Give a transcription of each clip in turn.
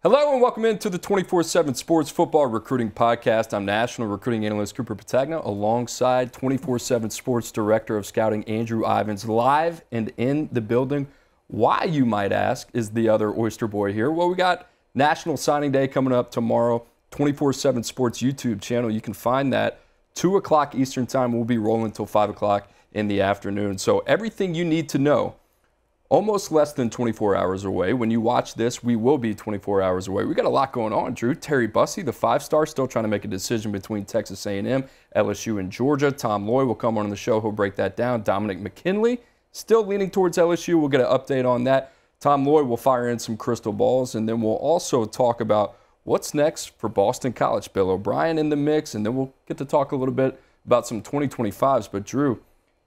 Hello and welcome into the 24/7 Sports Football Recruiting Podcast. I'm National Recruiting Analyst Cooper Petagna alongside 24/7 Sports Director of Scouting Andrew Ivins, live and in the building. Why, you might ask, is the other Oyster Boy here? Well, we got National Signing Day coming up tomorrow, 24/7 Sports YouTube channel. You can find that 2 o'clock Eastern Time. We'll be rolling until 5 o'clock in the afternoon. So everything you need to know, almost less than 24 hours away. When you watch this, we will be 24 hours away. We got a lot going on, Drew. Terry Bussey, the 5-star, still trying to make a decision between Texas A&M, LSU, and Georgia. Tom Loy will come on the show. He'll break that down. Dominic McKinley, still leaning towards LSU. We'll get an update on that. Tom Loy will fire in some crystal balls, and then we'll also talk about what's next for Boston College. Bill O'Brien in the mix, and then we'll get to talk a little bit about some 2025s. But, Drew,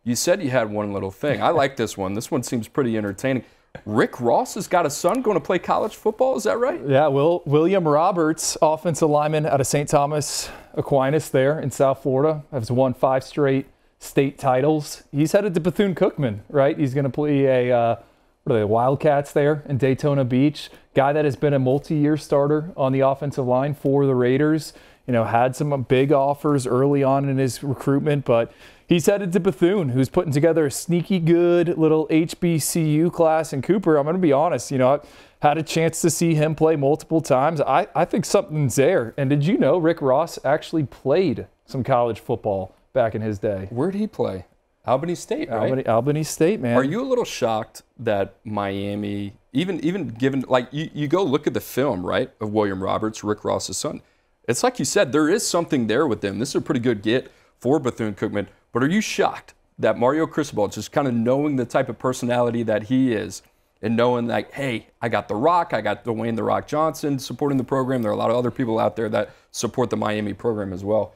you said you had one little thing. I like this one. This one seems pretty entertaining. Rick Ross has got a son going to play college football. Is that right? Yeah, William Roberts, offensive lineman out of St. Thomas Aquinas there in South Florida, has won 5 straight state titles. He's headed to Bethune-Cookman, right? He's going to play Wildcats there in Daytona Beach. Guy that has been a multi-year starter on the offensive line for the Raiders. You know, had some big offers early on in his recruitment, but he's headed to Bethune, who's putting together a sneaky good little HBCU class. And Cooper, I'm going to be honest, you know, I've had a chance to see him play multiple times. I think something's there. And did you know Rick Ross actually played some college football back in his day? Where did he play? Albany State, right? Albany State, man. Are you a little shocked that Miami, even given, like, you go look at the film, right, of William Roberts, Rick Ross's son. It's like you said, there is something there with them. This is a pretty good get for Bethune-Cookman. But are you shocked that Mario Cristobal, just kind of knowing the type of personality that he is and knowing like, hey, I got The Rock, I got Dwayne "The Rock" Johnson supporting the program. There are a lot of other people out there that support the Miami program as well.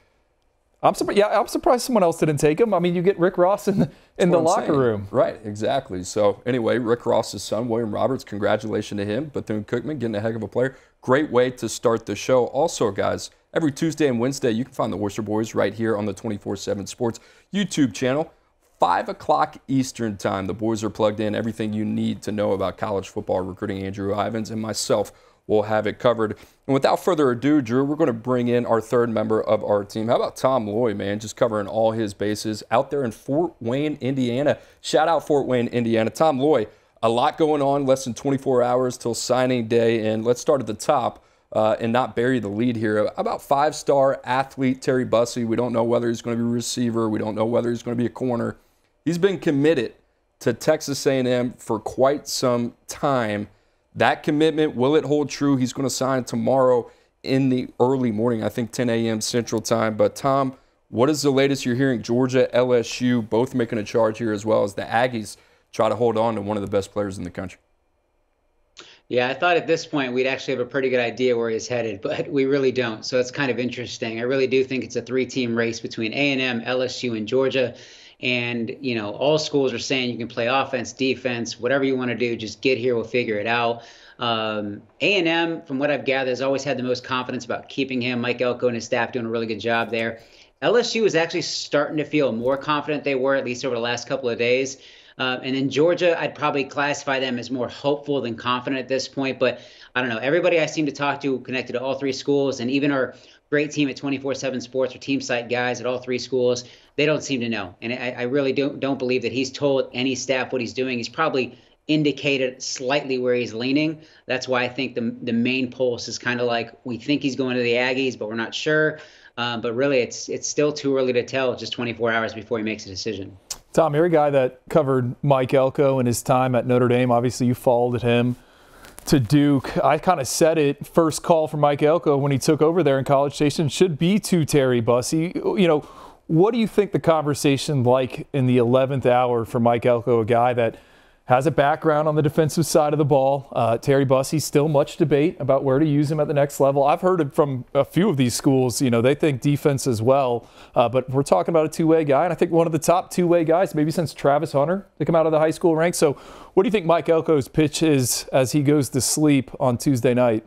I'm surprised someone else didn't take him. I mean, you get Rick Ross in the locker room. Right, exactly. So anyway, Rick Ross's son, William Roberts, congratulations to him. Bethune-Cookman getting a heck of a player. Great way to start the show. Also, guys, every Tuesday and Wednesday, you can find the Oyster Boys right here on the 24/7 Sports YouTube channel. 5 o'clock Eastern Time. The boys are plugged in. Everything you need to know about college football recruiting. Andrew Ivins and myself will have it covered. And without further ado, Drew, we're going to bring in our third member of our team. How about Tom Loy, man? Just covering all his bases out there in Fort Wayne, Indiana. Shout out Fort Wayne, Indiana. Tom Loy, a lot going on, less than 24 hours till signing day. And let's start at the top and not bury the lead here. About 5-star athlete Terry Bussey. We don't know whether he's going to be a receiver. We don't know whether he's going to be a corner. He's been committed to Texas A&M for quite some time. That commitment, will it hold true? He's going to sign tomorrow in the early morning, I think 10 a.m. Central Time. But, Tom, what is the latest you're hearing? Georgia, LSU, both making a charge here as well as the Aggies try to hold on to one of the best players in the country. Yeah, I thought at this point we'd actually have a pretty good idea where he's headed, but we really don't. So it's kind of interesting. I really do think it's a 3-team race between A&M, LSU, and Georgia. And, you know, all schools are saying you can play offense, defense, whatever you want to do, just get here, we'll figure it out. A&M, from what I've gathered, has always had the most confidence about keeping him. Mike Elko and his staff doing a really good job there. LSU is actually starting to feel more confident they were, at least over the last couple of days. And in Georgia, I'd probably classify them as more hopeful than confident at this point. But I don't know. Everybody I seem to talk to connected to all 3 schools, and even our great team at 24/7 Sports, or team site guys at all 3 schools, they don't seem to know. And I really don't believe that he's told any staff what he's doing. He's probably indicated slightly where he's leaning. That's why I think the main pulse is kind of like, we think he's going to the Aggies, but we're not sure. But really, it's still too early to tell, just 24 hours before he makes a decision. Tom, you're a guy that covered Mike Elko in his time at Notre Dame. Obviously, you followed him to Duke. I kind of said it, first call for Mike Elko when he took over there in College Station should be to Terry Bussey. You know, what do you think the conversation like in the 11th hour for Mike Elko, a guy that has a background on the defensive side of the ball? Terry Bussey, still much debate about where to use him at the next level. I've heard it from a few of these schools, you know, they think defense as well. But we're talking about a two-way guy, and I think one of the top two-way guys, maybe since Travis Hunter, to come out of the high school ranks. So what do you think Mike Elko's pitch is as he goes to sleep on Tuesday night?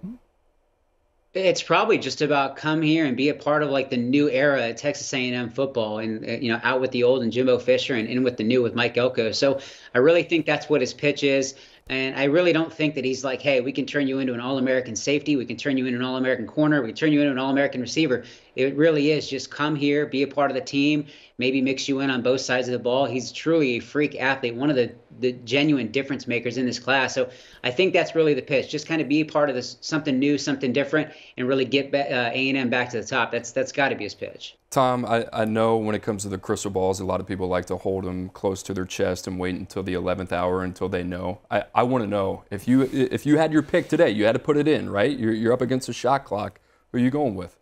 It's probably just about come here and be a part of like the new era at Texas A&M football, and you know, out with the old and Jimbo Fisher and in with the new with Mike Elko. So I really think that's what his pitch is. And I really don't think that he's like, hey, we can turn you into an All-American safety. We can turn you into an All-American corner. We can turn you into an All-American receiver. It really is just come here, be a part of the team, maybe mix you in on both sides of the ball. He's truly a freak athlete, one of the genuine difference makers in this class. So I think that's really the pitch. Just kind of be a part of this, something new, something different, and really get A&M back to the top. That's got to be his pitch. Tom, I know when it comes to the crystal balls, a lot of people like to hold them close to their chest and wait until the 11th hour until they know. I want to know, if you had your pick today, you had to put it in, right? You're up against a shot clock. Who are you going with?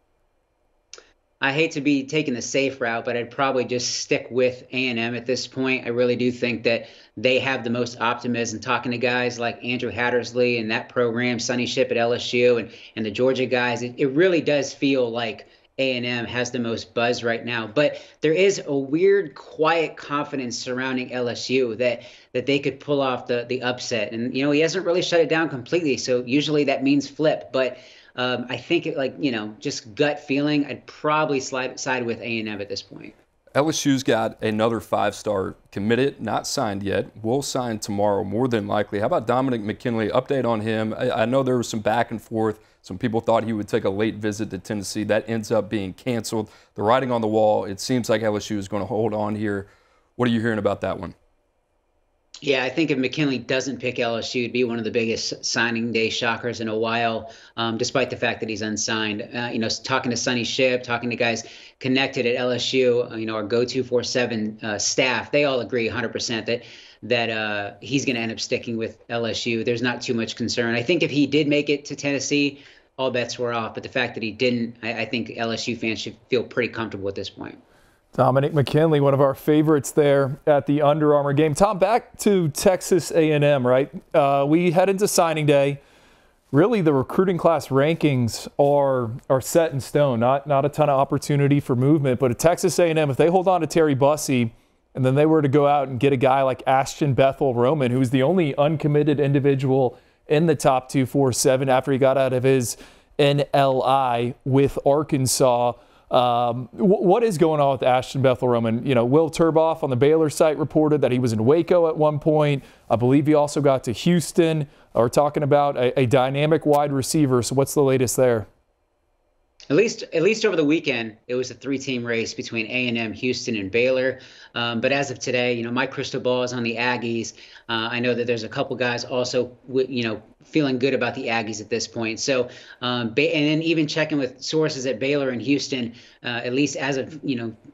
I hate to be taking the safe route, but I'd probably just stick with A&M at this point. I really do think that they have the most optimism. Talking to guys like Andrew Hattersley and that program, Sonny Shipp at LSU, and the Georgia guys, it really does feel like A&M has the most buzz right now. But there is a weird, quiet confidence surrounding LSU that they could pull off the upset. And, he hasn't really shut it down completely, so usually that means flip. But I think just gut feeling, I'd probably side with A&M at this point. LSU's got another 5-star committed, not signed yet. Will sign tomorrow, more than likely. How about Dominic McKinley? Update on him. I know there was some back and forth. Some people thought he would take a late visit to Tennessee. That ends up being canceled. The writing on the wall, it seems like LSU is going to hold on here. What are you hearing about that one? Yeah, I think if McKinley doesn't pick LSU, it'd be one of the biggest signing day shockers in a while, despite the fact that he's unsigned. Talking to Sonny Shipp, talking to guys connected at LSU, our Go247 staff, they all agree 100% that he's going to end up sticking with LSU. There's not too much concern. I think if he did make it to Tennessee, all bets were off. But the fact that he didn't, I think LSU fans should feel pretty comfortable at this point. Dominic McKinley, one of our favorites there at the Under Armour game. Tom, back to Texas A&M, right? We head into signing day. Really, the recruiting class rankings are set in stone. Not a ton of opportunity for movement. But at Texas A&M, if they hold on to Terry Bussey, and then they were to go out and get a guy like Ashton Bethel-Roman, who's the only uncommitted individual in the top 247 after he got out of his NLI with Arkansas. What is going on with Ashton Bethel-Roman? Will Turboff on the Baylor site reported that he was in Waco at one point. I believe he also got to Houston. We're talking about a dynamic wide receiver. So what's the latest there? At least over the weekend, it was a 3-team race between A&M, Houston, and Baylor. But as of today, my crystal ball is on the Aggies. I know that there's a couple guys also, feeling good about the Aggies at this point. So, and then even checking with sources at Baylor and Houston, at least as of,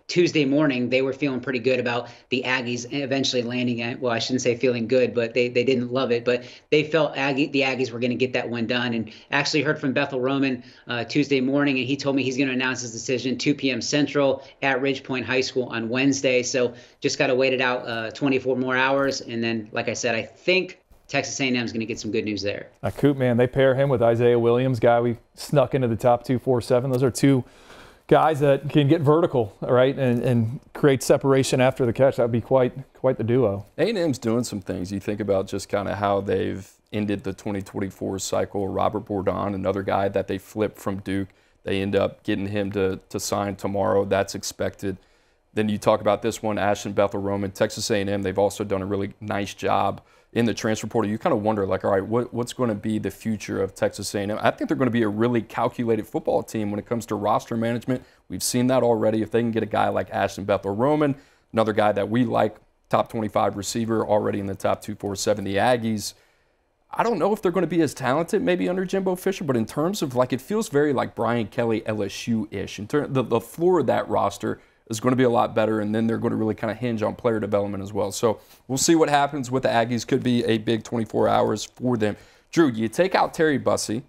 Tuesday morning, they were feeling pretty good about the Aggies eventually landing at, well, I shouldn't say feeling good, but they didn't love it, but they felt the Aggies were going to get that one done. And actually heard from Bethel-Roman Tuesday morning, and he told me he's going to announce his decision 2 p.m. Central at Ridgepoint High School on Wednesday. So just got to wait it out 24 more hours. And then, like I said, I think Texas A&M is going to get some good news there. Coop, man, they pair him with Isaiah Williams, guy we snuck into the top 247. Those are two guys that can get vertical, right, and create separation after the catch. That would be quite the duo. A&M's doing some things. You think about just kind of how they've ended the 2024 cycle. Robert Bourdon, another guy that they flipped from Duke. They end up getting him to sign tomorrow. That's expected. Then you talk about this one, Ashton Bethel-Roman, Texas A&M. They've also done a really nice job in the transfer portal. You kind of wonder, all right, what's going to be the future of Texas A&M? I think they're going to be a really calculated football team when it comes to roster management. We've seen that already. If they can get a guy like Ashton Bethel-Roman, another guy that we like, top 25 receiver, already in the top 247, the Aggies, I don't know if they're going to be as talented maybe under Jimbo Fisher, but in terms of, it feels very like Brian Kelly LSU-ish. In terms the floor of that roster is going to be a lot better, and then they're going to really kind of hinge on player development as well. So we'll see what happens with the Aggies. Could be a big 24 hours for them. Drew, you take out Terry Bussey,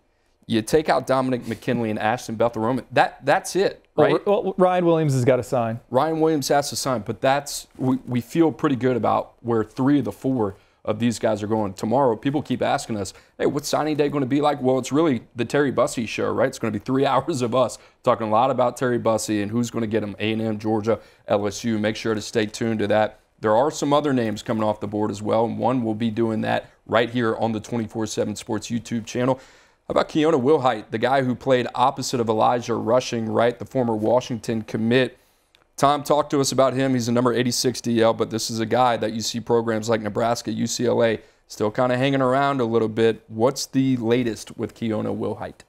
you take out Dominic McKinley and Ashton Bethel-Roman. That's it, right? Well, Ryan Williams has got to sign. Ryan Williams has to sign, but we feel pretty good about where 3 of the 4 of these guys are going tomorrow. People keep asking us, hey, what's signing day going to be like? Well, it's really the Terry Bussey show, right? It's going to be 3 hours of us talking a lot about Terry Bussey and who's going to get him, A&M, Georgia, LSU. Make sure to stay tuned to that. There are some other names coming off the board as well, and one will be doing that right here on the 24/7 Sports YouTube channel. How about Keona Wilhite, the guy who played opposite of Elijah Rushing, right, the former Washington commit? Tom, talk to us about him. He's a number 86 DL, but this is a guy that you see programs like Nebraska, UCLA still kind of hanging around a little bit. What's the latest with Keona Wilhite?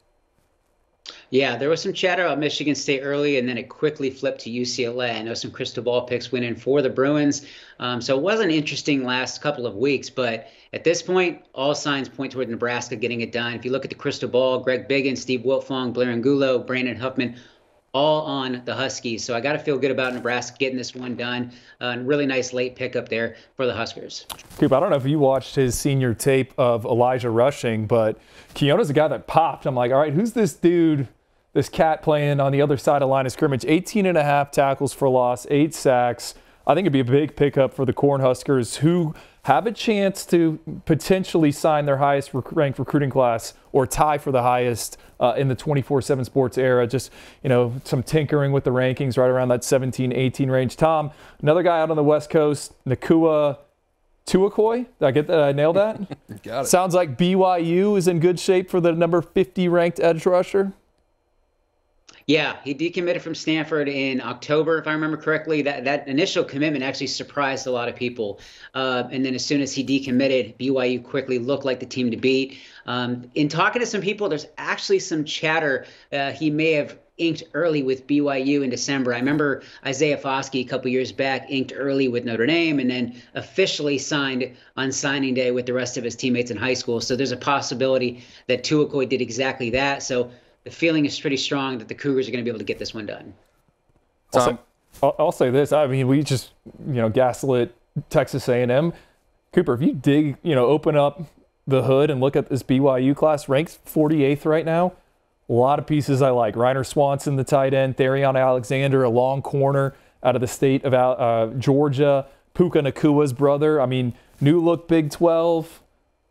Yeah, there was some chatter about Michigan State early, and then it quickly flipped to UCLA. I know some crystal ball picks went in for the Bruins. So it was an interesting last couple of weeks, but at this point, all signs point toward Nebraska getting it done. If you look at the crystal ball, Greg Biggins, Steve Wiltfong, Blair Angulo, Brandon Huffman, all on the Huskies. So I got to feel good about Nebraska getting this one done. Really nice late pickup there for the Huskers. Coop, I don't know if you watched his senior tape of Elijah rushing, but Keona's a guy that popped. I'm like, all right, who's this dude, this cat playing on the other side of line of scrimmage? 18.5 tackles for loss, 8 sacks. I think it'd be a big pickup for the Cornhuskers, who have a chance to potentially sign their highest ranked recruiting class or tie for the highest in the 24/7 sports era. Just, some tinkering with the rankings right around that 17-18 range. Tom, another guy out on the West Coast, Nakua Tuakoi. Did I get that? I nailed that? Got it. Sounds like BYU is in good shape for the number 50 ranked edge rusher. Yeah, he decommitted from Stanford in October, if I remember correctly. That initial commitment actually surprised a lot of people. And then as soon as he decommitted, BYU quickly looked like the team to beat. In talking to some people, there's actually some chatter he may have inked early with BYU in December. I remember Isaiah Foskey a couple years back inked early with Notre Dame and then officially signed on signing day with the rest of his teammates in high school. So there's a possibility that Tuakoi did exactly that. So the feeling is pretty strong that the Cougars are going to be able to get this one done. Tom? I'll say this. I mean, we just, gaslit Texas A&M. Cooper, if you dig, open up the hood and look at this BYU class, ranked 48th right now. A lot of pieces I like. Reiner Swanson, the tight end. Therion Alexander, a long corner out of the state of Georgia. Puka Nakua's brother. I mean, new look Big 12.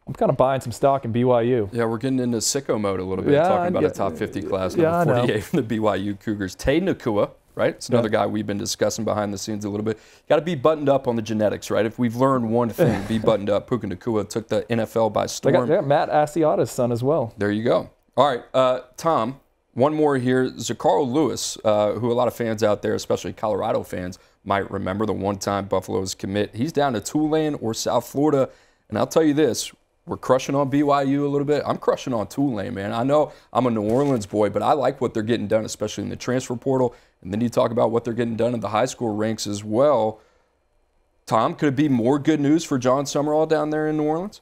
I'm kind of buying some stock in BYU. Yeah, we're getting into sicko mode a little bit, talking about a top 50 class, number 48 from the BYU Cougars. Tay Nakua, right? It's another guy we've been discussing behind the scenes a little bit. Got to be buttoned up on the genetics, right? If we've learned one thing, be buttoned up. Puka Nakua took the NFL by storm. They got Matt Asiata's son as well. There you go. All right, Tom, one more here. Zakaro Lewis, who a lot of fans out there, especially Colorado fans, might remember, the one-time Buffaloes commit. He's down to Tulane or South Florida. And I'll tell you this, we're crushing on BYU a little bit. I'm crushing on Tulane, man. I know I'm a New Orleans boy, but I like what they're getting done, especially in the transfer portal. And then you talk about what they're getting done in the high school ranks as well. Tom, could it be more good news for John Summerall down there in New Orleans?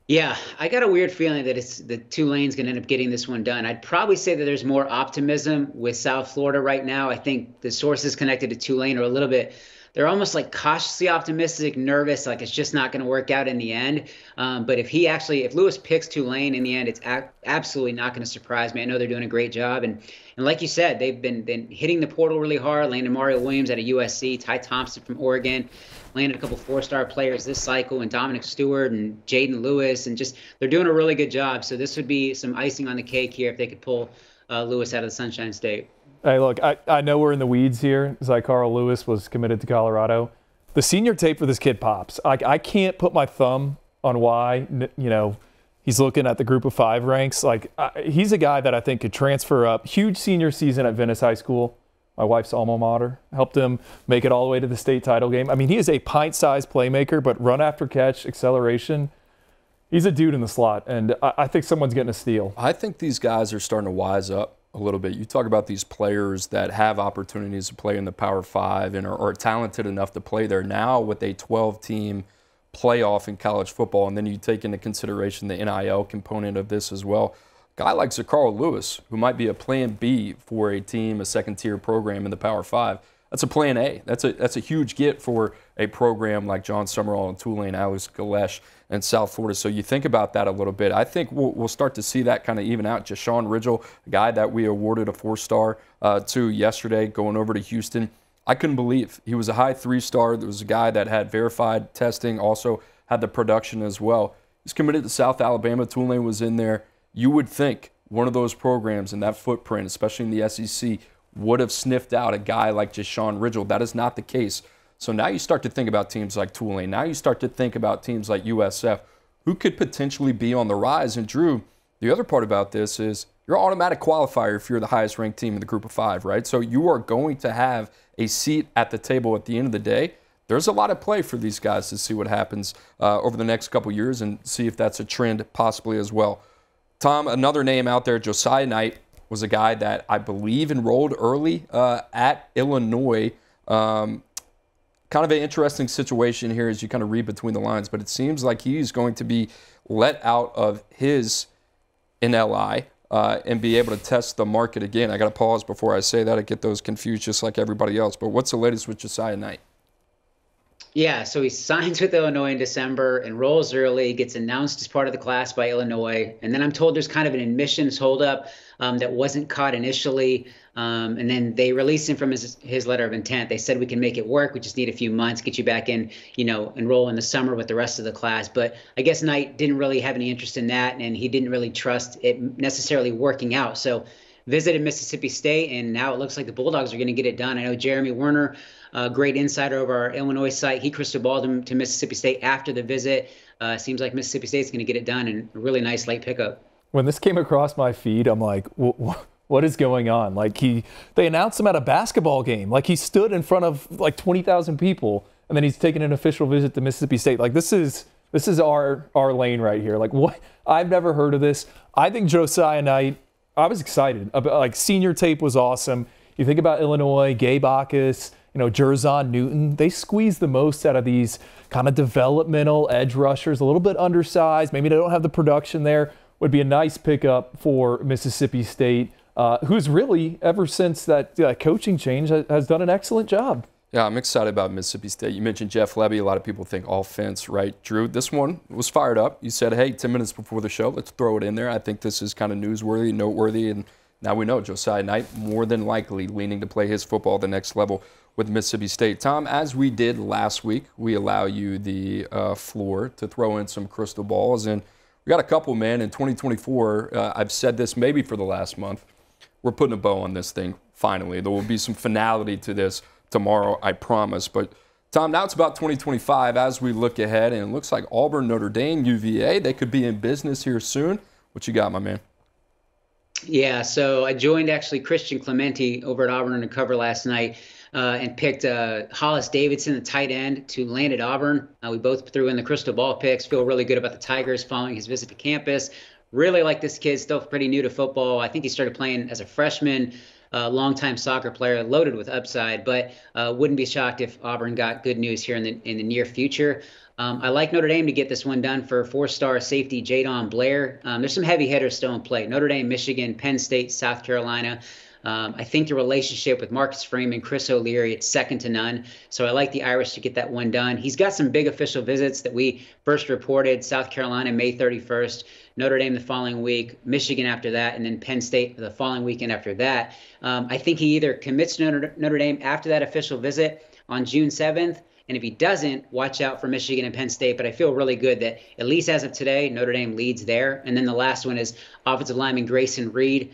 Yeah, I got a weird feeling that Tulane's going to end up getting this one done. I'd probably say that there's more optimism with South Florida right now. I think the sources connected to Tulane are a little bit, they're almost like cautiously optimistic, nervous, like it's just not going to work out in the end. But if Lewis picks Tulane in the end, it's absolutely not going to surprise me. I know they're doing a great job. And like you said, they've been hitting the portal really hard. Landed Mario Williams out of USC, Ty Thompson from Oregon, landed a couple 4-star players this cycle, and Dominic Stewart and Jaden Lewis, and just they're doing a really good job. So this would be some icing on the cake here if they could pull Lewis out of the Sunshine State. Hey, look, I know we're in the weeds here. Zakaro Lewis was committed to Colorado. The senior tape for this kid pops. I can't put my thumb on why, he's looking at the group of 5 ranks. He's a guy that I think could transfer up. Huge senior season at Venice High School, my wife's alma mater. Helped him make it all the way to the state title game. I mean, he is a pint-sized playmaker, but run after catch, acceleration. He's a dude in the slot, and I think someone's getting a steal. I think these guys are starting to wise up a little bit. You talk about these players that have opportunities to play in the Power 5 and are talented enough to play there now with a 12-team playoff in college football, and then you take into consideration the NIL component of this as well. A guy like Zakaro Lewis, who might be a plan B for a team, a second-tier program in the Power 5, that's a plan A. That's a huge get for a program like John Summerall and Tulane, Alex Galesh, and South Florida. So you think about that a little bit. I think we'll start to see that kind of even out. Jashawn Ridgel, a guy that we awarded a 4-star to yesterday, going over to Houston. I couldn't believe he was a high 3-star. There was a guy that had verified testing, also had the production as well. He's committed to South Alabama. Tulane was in there. You would think one of those programs in that footprint, especially in the SEC, would have sniffed out a guy like Jashawn Ridgel. That is not the case. So now you start to think about teams like Tulane. Now you start to think about teams like USF, who could potentially be on the rise. And Drew, the other part about this is you're an automatic qualifier if you're the highest ranked team in the group of 5, right? So you are going to have a seat at the table at the end of the day. there's a lot of play for these guys to see what happens over the next couple years and see if that's a trend possibly as well. Tom, another name out there, Josiah Knight, was a guy that I believe enrolled early at Illinois. Kind of an interesting situation here as you kind of read between the lines, but it seems like he's going to be let out of his NLI and be able to test the market again. I got to pause before I say that. I get those confused just like everybody else. But what's the latest with Josiah Knight? Yeah, so he signs with Illinois in December, enrolls early, gets announced as part of the class by Illinois, and then I'm told there's kind of an admissions holdup that wasn't caught initially, and then they released him from his letter of intent. They said we can make it work. We just need a few months, get you back in, enroll in the summer with the rest of the class. But I guess Knight didn't really have any interest in that, and he didn't really trust it necessarily working out. So visited Mississippi State, and now it looks like the Bulldogs are going to get it done. I know Jeremy Werner, a great insider over our Illinois site, he crystal balled him to Mississippi State after the visit. Seems like Mississippi State's going to get it done, and a really nice late pickup. When this came across my feed, I'm like, what is going on? Like they announced him at a basketball game. Like he stood in front of like 20,000 people, and then he's taking an official visit to Mississippi State. Like this is our lane right here. Like what? I've never heard of this. I think Josiah Knight, I was excited about, like, senior tape was awesome. You think about Illinois, Gabe Bacchus, Jerzon Newton, they squeeze the most out of these kind of developmental edge rushers, a little bit undersized. Maybe they don't have the production there. Would be a nice pickup for Mississippi State, who's really, ever since that coaching change, has done an excellent job. Yeah, I'm excited about Mississippi State. You mentioned Jeff Lebby. A lot of people think offense, right? Drew, this one was fired up. You said, hey, 10 minutes before the show, let's throw it in there. I think this is kind of newsworthy, noteworthy, and now we know Josiah Knight more than likely leaning to play his football at the next level with Mississippi State. Tom, as we did last week, we allow you the floor to throw in some crystal balls, and we got a couple, man. In 2024, I've said this maybe for the last month, we're putting a bow on this thing finally. There will be some finality to this tomorrow, I promise. But Tom, now it's about 2025 as we look ahead, and it looks like Auburn, Notre Dame, UVA, they could be in business here soon. What you got, my man? Yeah, so I joined actually Christian Clemente over at Auburn Undercover last night and picked Hollis Davidson, the tight end, to land at Auburn. We both threw in the crystal ball picks, feel really good about the Tigers following his visit to campus. Really like this kid, still pretty new to football. I think he started playing as a freshman. Longtime soccer player, loaded with upside, but wouldn't be shocked if Auburn got good news here in the near future. I like Notre Dame to get this one done for four-star safety Jadon Blair. There's some heavy hitters still in play. Notre Dame, Michigan, Penn State, South Carolina. I think the relationship with Marcus Freeman, Chris O'Leary, it's second to none. So I like the Irish to get that one done. He's got some big official visits that we first reported. South Carolina, May 31st. Notre Dame the following week, Michigan after that, and then Penn State the following weekend after that. I think he either commits to Notre Dame after that official visit on June 7th, and if he doesn't, watch out for Michigan and Penn State. But I feel really good that, at least as of today, Notre Dame leads there. And then the last one is offensive lineman Grayson Reed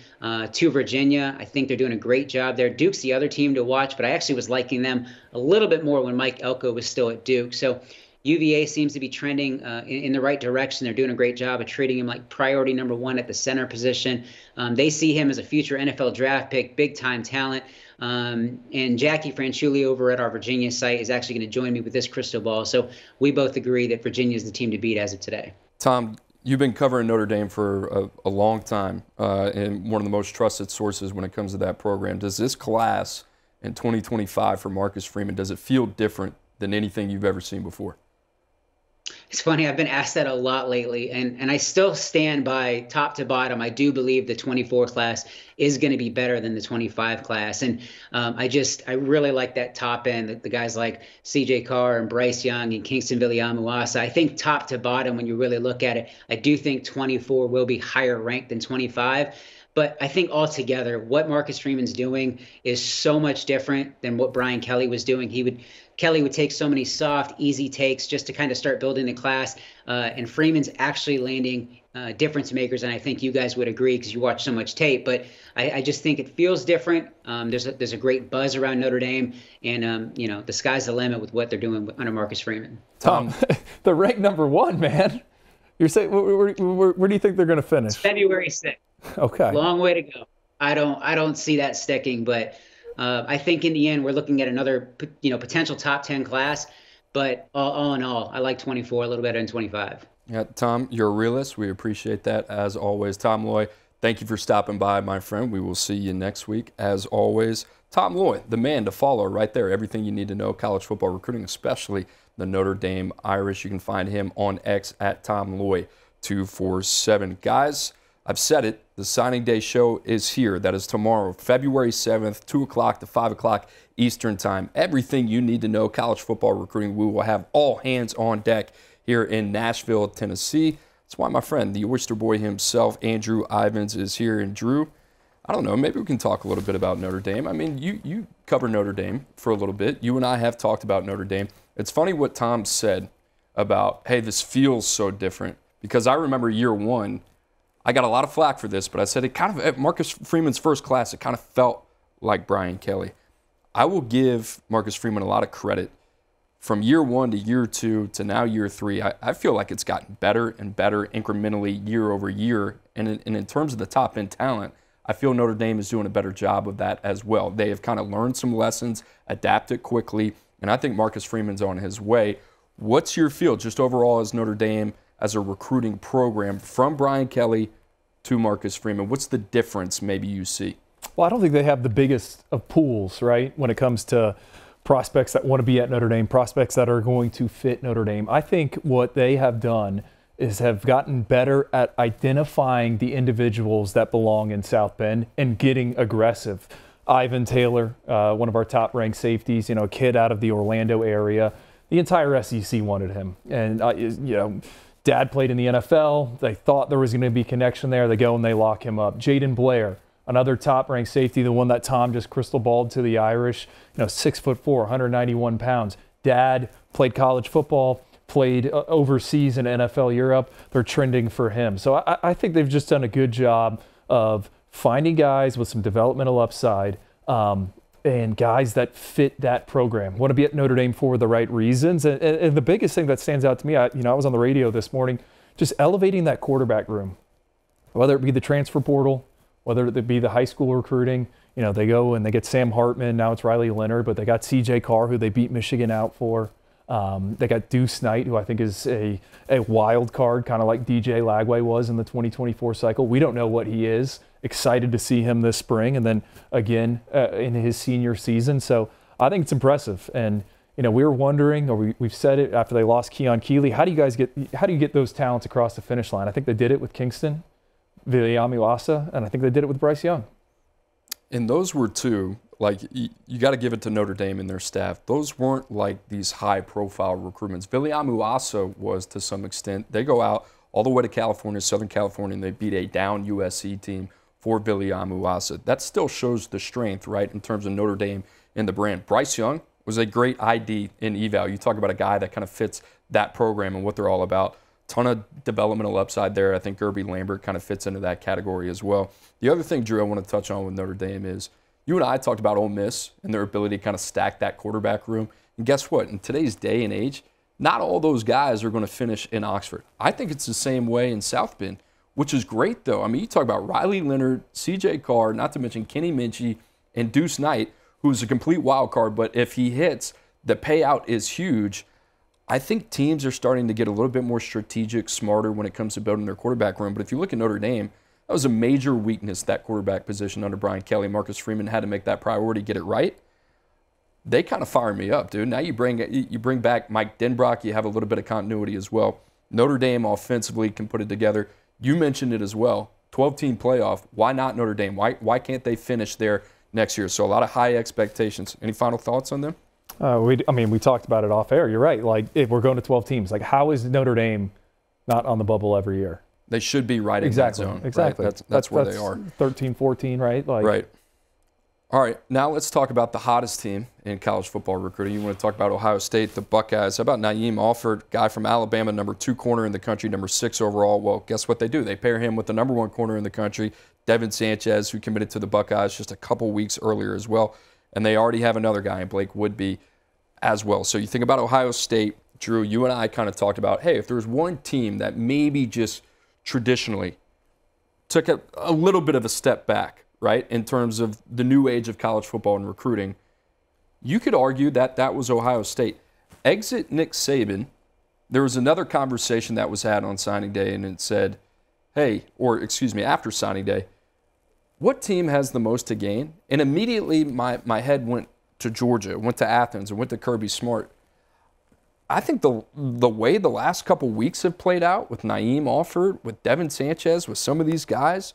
to Virginia. I think they're doing a great job there. Duke's the other team to watch, but I actually was liking them a little bit more when Mike Elko was still at Duke. So UVA seems to be trending in the right direction. They're doing a great job of treating him like priority number one at the center position. They see him as a future NFL draft pick, big-time talent. And Jackie Franchuli over at our Virginia site is actually going to join me with this crystal ball. So we both agree that Virginia is the team to beat as of today. Tom, you've been covering Notre Dame for a long time and one of the most trusted sources when it comes to that program. Does this class in 2025 for Marcus Freeman, does it feel different than anything you've ever seen before? It's funny, I've been asked that a lot lately, and I still stand by top to bottom. I do believe the 24 class is going to be better than the 25 class. And I really like that top end, the guys like C.J. Carr and Bryce Young and Kingston Viliamuasa. I think top to bottom, when you really look at it, I do think 24 will be higher ranked than 25. But I think altogether, what Marcus Freeman's doing is so much different than what Brian Kelly was doing. Kelly would take so many soft, easy takes just to kind of start building the class. And Freeman's actually landing difference makers, and I think you guys would agree because you watch so much tape. But I just think it feels different. There's a great buzz around Notre Dame, and the sky's the limit with what they're doing under Marcus Freeman. Tom, they're ranked number one, man. You're saying where do you think they're going to finish? It's February 6th. Okay. Long way to go. I don't see that sticking, but I think in the end we're looking at another potential top 10 class. But all in all, I like 24 a little better than 25. Yeah, Tom, you're a realist. We appreciate that as always. Tom Loy, thank you for stopping by, my friend. We will see you next week as always. Tom Loy, the man to follow right there. Everything you need to know college football recruiting, especially the Notre Dame Irish. You can find him on X at TomLoy247. Guys, I've said it. The signing day show is here. That is tomorrow, February 7th, 2 o'clock to 5 o'clock Eastern Time. Everything you need to know college football recruiting. We will have all hands on deck here in Nashville, Tennessee. That's why my friend, the Oyster Boy himself, Andrew Ivins, is here. And Drew, I don't know, maybe we can talk a little bit about Notre Dame. I mean, you cover Notre Dame for a little bit. You and I have talked about Notre Dame. It's funny what Tom said about, hey, this feels so different. Because I remember year one, I got a lot of flack for this, but I said it kind of, at Marcus Freeman's first class, it kind of felt like Brian Kelly. I will give Marcus Freeman a lot of credit. From year one to year two to now year three, I feel like it's gotten better and better incrementally year over year. And in terms of the top-end talent, I feel Notre Dame is doing a better job of that as well. They have kind of learned some lessons, adapted quickly, and I think Marcus Freeman's on his way. What's your feel just overall as Notre Dame as a recruiting program from Brian Kelly to Marcus Freeman? What's the difference maybe you see? Well, I don't think they have the biggest of pools, right, when it comes to prospects that want to be at Notre Dame, prospects that are going to fit Notre Dame. I think what they have done is have gotten better at identifying the individuals that belong in South Bend and getting aggressive. Ivan Taylor, one of our top-ranked safeties, a kid out of the Orlando area. The entire SEC wanted him. And, Dad played in the NFL. They thought there was going to be a connection there. They go and they lock him up. Jaden Blair, another top-ranked safety, the one that Tom just crystal balled to the Irish, 6'4", 191 pounds. Dad played college football, played overseas in NFL Europe. They're trending for him. So I think they've just done a good job of finding guys with some developmental upside and guys that fit that program, want to be at Notre Dame for the right reasons. And the biggest thing that stands out to me, I was on the radio this morning, just elevating that quarterback room, whether it be the transfer portal, whether it be the high school recruiting. They go and they get Sam Hartman. Now it's Riley Leonard, but they got C.J. Carr, who they beat Michigan out for. They got Deuce Knight, who I think is a wild card, kind of like DJ Lagway was in the 2024 cycle. We don't know what he is. Excited to see him this spring, and then again in his senior season. So I think it's impressive. And we were wondering, or we've said it after they lost Keon Keeley, how do you get those talents across the finish line? I think they did it with Kingston, Viliami-Wasa, and I think they did it with Bryce Young. And those were two, like, you got to give it to Notre Dame and their staff. Those weren't like these high-profile recruitments. Viliami-Wasa was to some extent. They go out all the way to California, Southern California, and they beat a down USC team for Viliami-Wasa. That still shows the strength, right, in terms of Notre Dame and the brand. Bryce Young was a great ID in eval. You talk about a guy that kind of fits that program and what they're all about. Ton of developmental upside there. I think Gerby Lambert kind of fits into that category as well. The other thing, Drew, I want to touch on with Notre Dame is you and I talked about Ole Miss and their ability to kind of stack that quarterback room. And guess what? In today's day and age, not all those guys are going to finish in Oxford. I think it's the same way in South Bend, which is great, though. I mean, you talk about Riley Leonard, C.J. Carr, not to mention Kenny Minchie and Deuce Knight, who's a complete wild card, but if he hits, the payout is huge. I think teams are starting to get a little bit more strategic, smarter when it comes to building their quarterback room. But if you look at Notre Dame, that was a major weakness, that quarterback position under Brian Kelly. Marcus Freeman had to make that priority, get it right. They kind of fired me up, dude. Now you bring back Mike Denbrock. You have a little bit of continuity as well. Notre Dame offensively can put it together. You mentioned it as well. 12-team playoff. Why not Notre Dame? Why can't they finish there next year? So a lot of high expectations. Any final thoughts on them? We talked about it off air. You're right. Like, if we're going to 12 teams, like, how is Notre Dame not on the bubble every year? They should be right in that zone. Exactly. Right? That's where they are. 13, 14, right? Right. All right. Now let's talk about the hottest team in college football recruiting. You want to talk about Ohio State, the Buckeyes. How about Naeem Alford, guy from Alabama, number 2 corner in the country, number 6 overall? Well, guess what they do? They pair him with the number 1 corner in the country, Devin Sanchez, who committed to the Buckeyes just a couple weeks earlier as well. And they already have another guy, Blake Woodby, as well. So you think about Ohio State, Drew, you and I kind of talked about, hey, if there's one team that maybe just traditionally took a little bit of a step back, right, in terms of the new age of college football and recruiting, you could argue that that was Ohio State. exit Nick Saban, there was another conversation that was had on signing day, and it said, hey, or excuse me, after signing day, what team has the most to gain? And immediately my head went to Georgia, went to Athens, and went to Kirby Smart. I think the way the last couple weeks have played out with Naeem Offord, with Devin Sanchez, with some of these guys,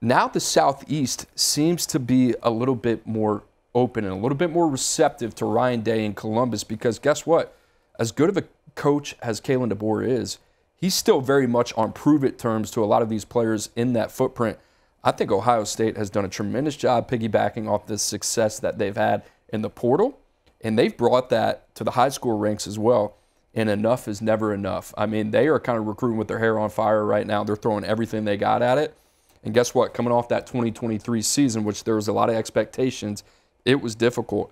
now the Southeast seems to be a little bit more open and a little bit more receptive to Ryan Day in Columbus, because guess what? As good of a coach as Kalen DeBoer is, he's still very much on prove-it terms to a lot of these players in that footprint. I think Ohio State has done a tremendous job piggybacking off the success that they've had in the portal, and they've brought that to the high school ranks as well, and enough is never enough. I mean, they are kind of recruiting with their hair on fire right now. They're throwing everything they got at it, and guess what? Coming off that 2023 season, which there was a lot of expectations, it was difficult.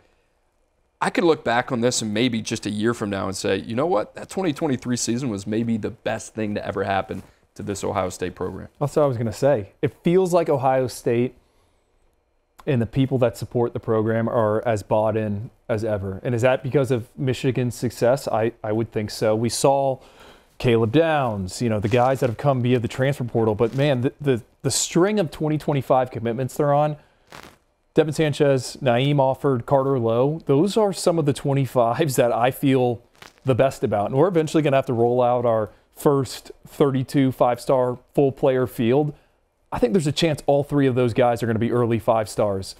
I could look back on this and maybe just a year from now and say, you know what? That 2023 season was maybe the best thing to ever happen to this Ohio State program. That's what I was going to say. It feels like Ohio State and the people that support the program are as bought in as ever. And is that because of Michigan's success? I would think so. We saw Caleb Downs, you know, the guys that have come via the transfer portal. But, man, the string of 2025 commitments they're on, Devin Sanchez, Naeem Offord, Carter Lowe, those are some of the 25s that I feel the best about. And we're eventually going to have to roll out our first 32 five-star full player field. I think there's a chance all three of those guys are going to be early 5 stars.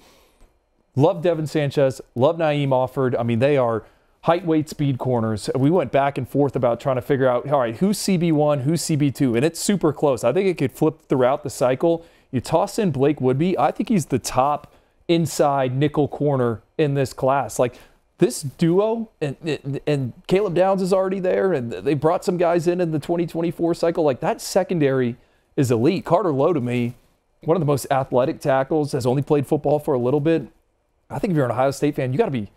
Love Devin Sanchez, love Naeem Offord. I mean, they are height, weight, speed corners. We went back and forth about trying to figure out, all right, who's CB1, who's CB2, and it's super close. I think it could flip throughout the cycle. You toss in Blake Woodby, I think he's the top inside nickel corner in this class. Like, this duo, and Caleb Downs is already there, and they brought some guys in the 2024 cycle. Like, that secondary is elite. Carter Lowe, to me, one of the most athletic tackles, has only played football for a little bit. I think if you're an Ohio State fan, you got to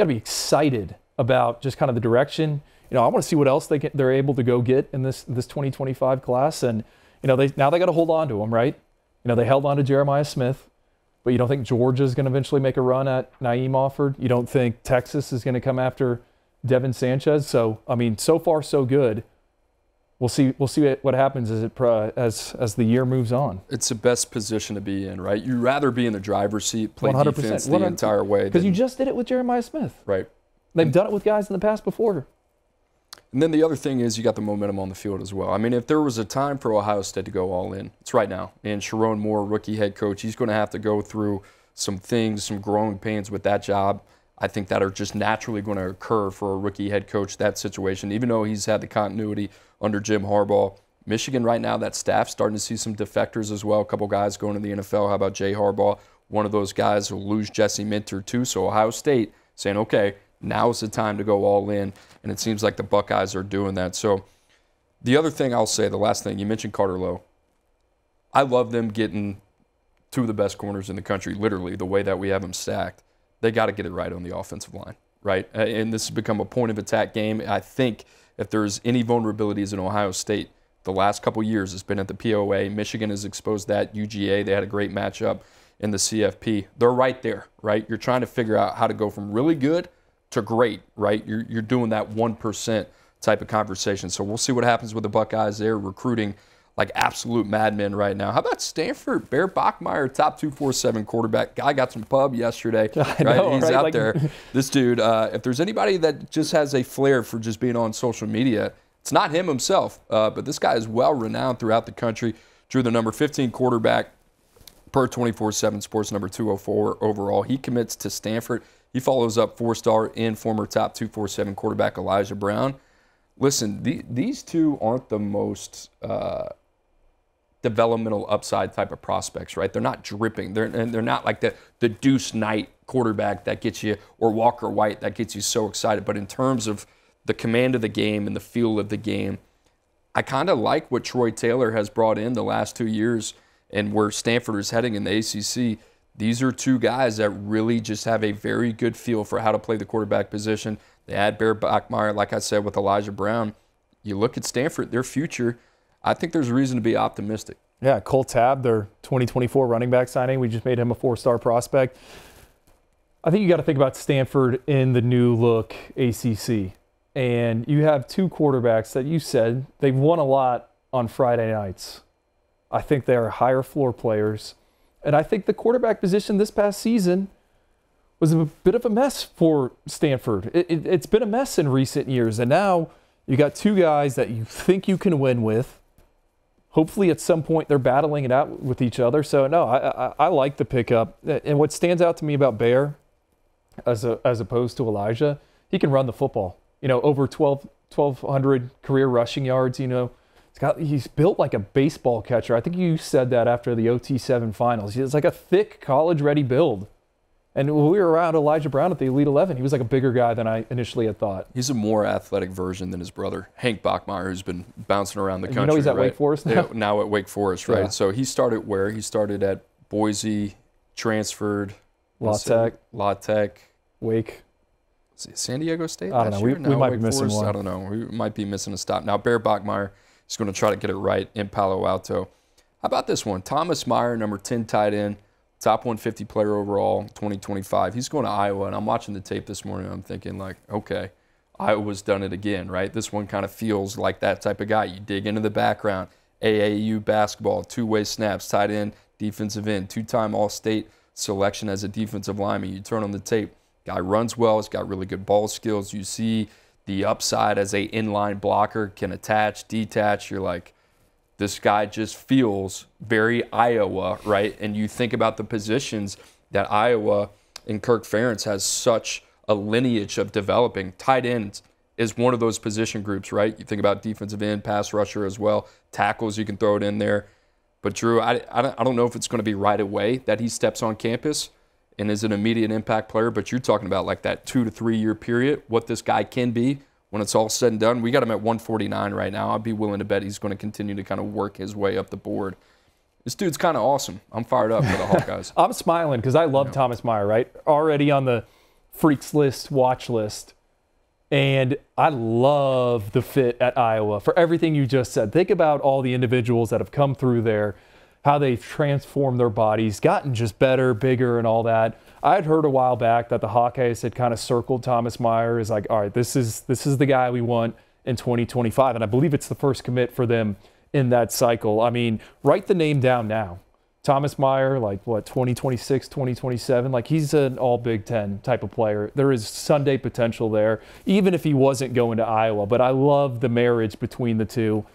be excited about just kind of the direction. You know, I want to see what else they're able to go get in this 2025 class, and you know, now they got to hold on to them, right? You know, they held on to Jeremiah Smith. But you don't think Georgia's going to eventually make a run at Naeem Offord? You don't think Texas is going to come after Devin Sanchez? So, I mean, so far so good. We'll see what happens as the year moves on. It's the best position to be in, right? You'd rather be in the driver's seat, play 100%, defense the entire way. Because you just did it with Jeremiah Smith. Right. They've done it with guys in the past before. And then the other thing is you got the momentum on the field as well. I mean, if there was a time for Ohio State to go all in, it's right now. And Sharon Moore, rookie head coach, he's going to have to go through some things, some growing pains with that job. I think that are just naturally going to occur for a rookie head coach, that situation, even though he's had the continuity under Jim Harbaugh. Michigan right now, that staff's starting to see some defectors as well. A couple guys going to the NFL. How about Jay Harbaugh? One of those guys will lose Jesse Minter too. So Ohio State saying, okay, now's the time to go all in, and it seems like the Buckeyes are doing that. So the other thing I'll say, the last thing, you mentioned Carter Lowe. I love them getting two of the best corners in the country, literally, the way that we have them stacked. They got to get it right on the offensive line, right? And this has become a point-of-attack game. I think if there's any vulnerabilities in Ohio State, the last couple years has been at the POA. Michigan has exposed that. UGA, they had a great matchup in the CFP. They're right there, right? You're trying to figure out how to go from really good to great, right? You're doing that 1% type of conversation. So we'll see what happens with the Buckeyes. They're recruiting like absolute madmen right now. How about Stanford? Bear Bachmeier, top 247 quarterback. Guy got some pub yesterday. Right? Know, He's right? out like, there. This dude, if there's anybody that just has a flair for just being on social media, it's not him himself, but this guy is well-renowned throughout the country. Drew the number 15 quarterback per 24/7 Sports, number 204 overall. He commits to Stanford. He follows up 4-star and former top 247 quarterback Elijah Brown. Listen, these two aren't the most developmental upside type of prospects, right? They're not dripping. They're not like the Deuce Knight quarterback that gets you, or Walker White that gets you so excited. But in terms of the command of the game and the feel of the game, I kind of like what Troy Taylor has brought in the last 2 years and where Stanford is heading in the ACC. These are two guys that really just have a very good feel for how to play the quarterback position. They add Bear Bachmeier, like I said, with Elijah Brown. You look at Stanford, their future, I think there's reason to be optimistic. Yeah, Cole Tabb, their 2024 running back signing, we just made him a 4-star prospect. I think you got to think about Stanford in the new look ACC. And you have two quarterbacks that you said they've won a lot on Friday nights. I think they are higher floor players. And I think the quarterback position this past season was a bit of a mess for Stanford. It's been a mess in recent years. And now you got two guys that you think you can win with. Hopefully at some point they're battling it out with each other. So, no, I like the pickup. And what stands out to me about Bear, as opposed to Elijah, he can run the football. You know, over 1,200 career rushing yards, you know. He's built like a baseball catcher. I think you said that after the OT7 finals. He's like a thick, college-ready build. And when we were around Elijah Brown at the Elite 11, he was like a bigger guy than I initially had thought. He's a more athletic version than his brother, Hank Bachmeier, who's been bouncing around the country. You know he's at Wake Forest now? Yeah, now at Wake Forest, right? Yeah. So he started where? He started at Boise, transferred. La Tech. Wake. San Diego State I don't know. We might be missing one. I don't know. We might be missing a stop. Now, Bear Bachmeier is going to try to get it right in Palo Alto. How about this one? Thomas Meyer, number 10 tight end, top 150 player overall, 2025. He's going to Iowa, and I'm watching the tape this morning, and I'm thinking, like, okay, Iowa's done it again, right? This one kind of feels like that type of guy. You dig into the background, AAU basketball, two-way snaps, tight end, defensive end, two-time All-State selection as a defensive lineman. You turn on the tape, guy runs well, he's got really good ball skills. You see the upside as a inline blocker, can attach, detach. You're like, this guy just feels very Iowa, right? And you think about the positions that Iowa and Kirk Ferentz has such a lineage of developing. Tight ends is one of those position groups, right? You think about defensive end, pass rusher as well, tackles, you can throw it in there. But Drew, I don't know if it's going to be right away that he steps on campus and is an immediate impact player, but you're talking about like that 2 to 3 year period, what this guy can be when it's all said and done. We got him at 149 right now. I'd be willing to bet he's going to continue to kind of work his way up the board. This dude's kind of awesome. I'm fired up for the Hawkeyes. I'm smiling because I love Thomas Meyer, right? Already on the freaks list, watch list. And I love the fit at Iowa for everything you just said. Think about all the individuals that have come through there, how they've transformed their bodies, gotten just better, bigger, and all that. I had heard a while back that the Hawkeyes had kind of circled Thomas Meyer as like, all right, this is the guy we want in 2025. And I believe it's the first commit for them in that cycle. I mean, write the name down now. Thomas Meyer, like what, 2026, 2027? Like he's an all Big Ten type of player. There is Sunday potential there, even if he wasn't going to Iowa. But I love the marriage between the two.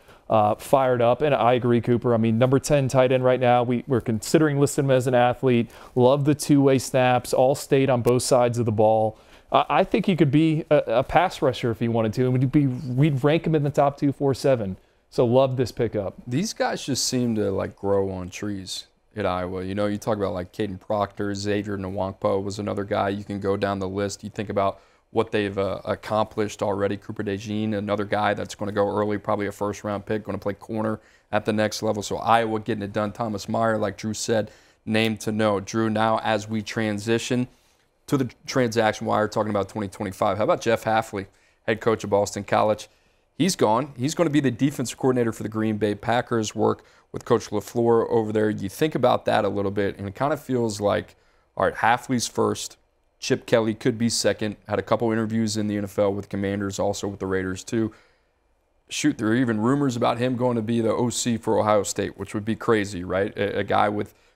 Fired up, and I agree, Cooper. I mean, number 10 tight end right now, we're considering listing him as an athlete. Love the two-way snaps, all state on both sides of the ball. I think he could be a pass rusher if he wanted to, and we'd rank him in the top 247. So love this pickup. These guys just seem to like grow on trees at Iowa. You know, you talk about like Caden Proctor, Xavier Nwankpo was another guy. You can go down the list. You think about what they've accomplished already. Cooper DeJean, another guy that's going to go early, probably a first-round pick, going to play corner at the next level. So Iowa getting it done. Thomas Meyer, like Drew said, name to know. Drew, now as we transition to the transaction wire, talking about 2025, how about Jeff Hafley, head coach of Boston College? He's gone. He's going to be the defensive coordinator for the Green Bay Packers, work with Coach LaFleur over there. You think about that a little bit, and it kind of feels like, all right, Hafley's first. Chip Kelly could be second. Had a couple interviews in the NFL with Commanders, also with the Raiders too. Shoot, there are even rumors about him going to be the OC for Ohio State, which would be crazy, right? A guy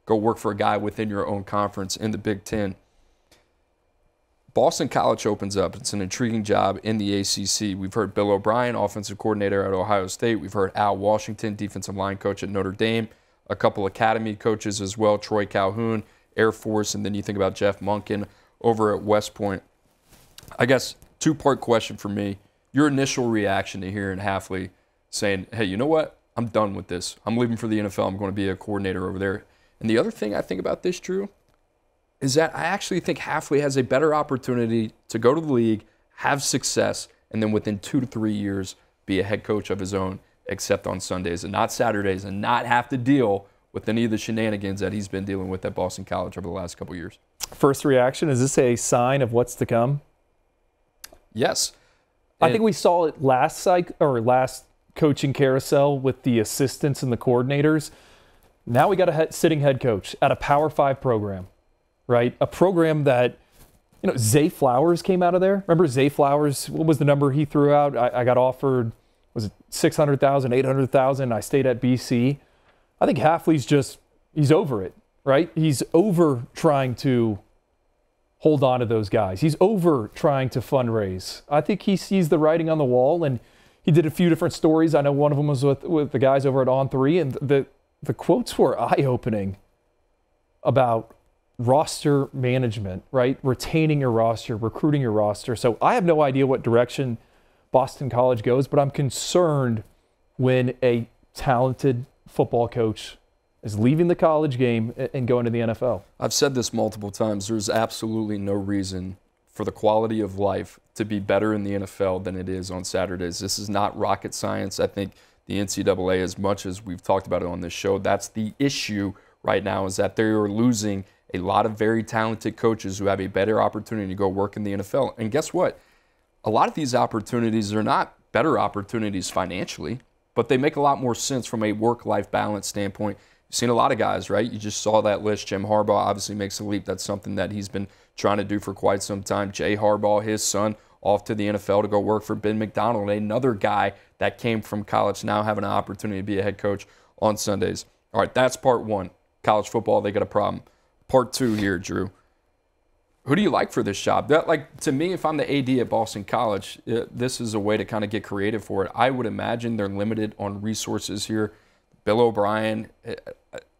go work for a guy within your own conference in the Big Ten. Boston College opens up. It's an intriguing job in the ACC. We've heard Bill O'Brien, offensive coordinator at Ohio State. We've heard Al Washington, defensive line coach at Notre Dame. A couple academy coaches as well, Troy Calhoun, Air Force, and then you think about Jeff Monken over at West Point. I guess two-part question for me. Your initial reaction to hearing Hafley saying, hey, you know what? I'm done with this. I'm leaving for the NFL. I'm going to be a coordinator over there. And the other thing I think about this, Drew, is that I actually think Hafley has a better opportunity to go to the league, have success, and then within 2 to 3 years be a head coach of his own, except on Sundays and not Saturdays, and not have to deal with any of the shenanigans that he's been dealing with at Boston College over the last couple of years. First reaction, is this a sign of what's to come? Yes. I think we saw it last coaching carousel with the assistants and the coordinators. Now we got a sitting head coach at a Power 5 program, right? A program that Zay Flowers came out of there. Remember Zay Flowers? What was the number he threw out? I got offered, was it 600,000, 800,000? I stayed at BC. I think Hafley's he's over it, right? He's over trying to hold on to those guys. He's over trying to fundraise. I think he sees the writing on the wall, and he did a few different stories. I know one of them was with the guys over at On3, and the quotes were eye-opening about roster management, right? Retaining your roster, recruiting your roster. So I have no idea what direction Boston College goes, but I'm concerned when a talented football coach is leaving the college game and going to the NFL. I've said this multiple times. There's absolutely no reason for the quality of life to be better in the NFL than it is on Saturdays. This is not rocket science. I think the NCAA, as much as we've talked about it on this show, that's the issue right now, is that they are losing a lot of very talented coaches who have a better opportunity to go work in the NFL. And guess what? A lot of these opportunities are not better opportunities financially, but they make a lot more sense from a work-life balance standpoint. You've seen a lot of guys, right? You just saw that list. Jim Harbaugh obviously makes a leap. That's something that he's been trying to do for quite some time. Jay Harbaugh, his son, off to the NFL to go work for Ben McDonald, another guy that came from college, now having an opportunity to be a head coach on Sundays. All right, that's part one. College football, they got a problem. Part two here, Drew. Who do you like for this job? To me, if I'm the AD at Boston College, this is a way to kind of get creative for it. I would imagine they're limited on resources here. Bill O'Brien,